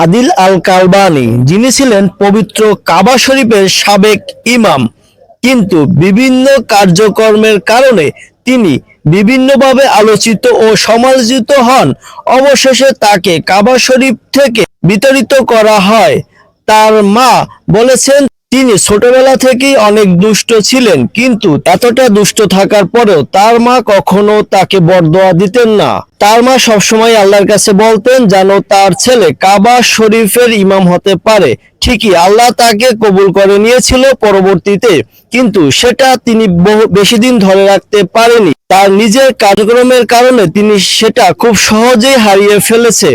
আদিল আল কারবানী, যিনি ছিলেন পবিত্র কাবা শরীফের সাবেক ইমাম, কিন্তু বিভিন্ন কার্যক্রমের কারণে তিনি বিভিন্নভাবে আলোচিত ও সমালোচিত হন। অবশেষে তাকে কাবা শরীফ থেকে বিতাড়িত করা হয়। তার মা বলেছেন তিনি ছোটবেলা থেকেই অনেক দুষ্ট ছিলেন, কিন্তু এতটা দুষ্ট থাকার পরেও তার মা কখনো তাকে বরদোয়া দিতেন না। তার মা সবসময় আল্লাহর কাছে বলতেন যেন তার ছেলে কাবা শরীফের ইমাম হতে পারে। ঠিকই আল্লাহ তাকে কবুল করে নিয়েছিল পরবর্তীতে, কিন্তু সেটা তিনি বেশি দিন ধরে রাখতে পারেনি। তার নিজের কার্যক্রমের কারণে তিনি সেটা খুব সহজেই হারিয়ে ফেলেছে।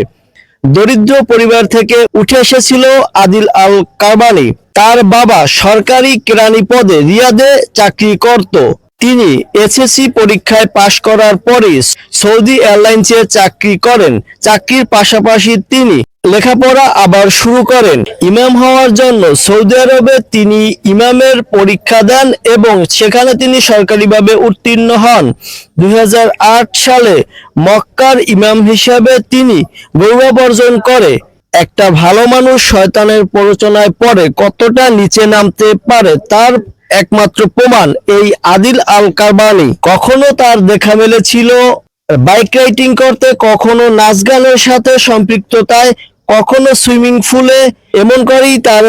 দরিদ্র পরিবার থেকে উঠে এসেছিল আদিল আল কারবানী। তার বাবা সরকারি কেরানি পদে রিয়াদে চাকরি করত। তিনি এসএসসি পরীক্ষায় পাশ করার পরই সৌদি এয়ারলাইন্সে চাকরি করেন। চাকরির পাশাপাশি তিনি লেখাপড়া আবার শুরু করেন। ইমাম হওয়ার জন্য সৌদি আরবে তিনি ইমামের পরীক্ষা দেন এবং সেখানে তিনি সরকারিভাবে উত্তীর্ণ হন। 2008 সালে মক্কার ইমাম হিসাবে তিনি গৌরব অর্জন করে। একটা ভালো মানুষ শয়তানের প্ররোচনায় পড়ে কতটা নিচে নামতে পারে তার একমাত্র প্রমাণ এই আদিল আল কারবানী। কখনো তার দেখা মিলেছিল বাইক রাইডিং করতে, কখনো নাচ গানের সাথে সম্পৃক্ততায়, কখনো সুইমিং পুলে। এমন করেই তার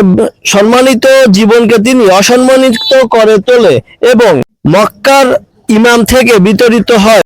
সম্মানিত জীবনকে তিনি অসম্মানিত করে তোলে এবং মক্কার ইমাম থেকে বিতাড়িত হয়।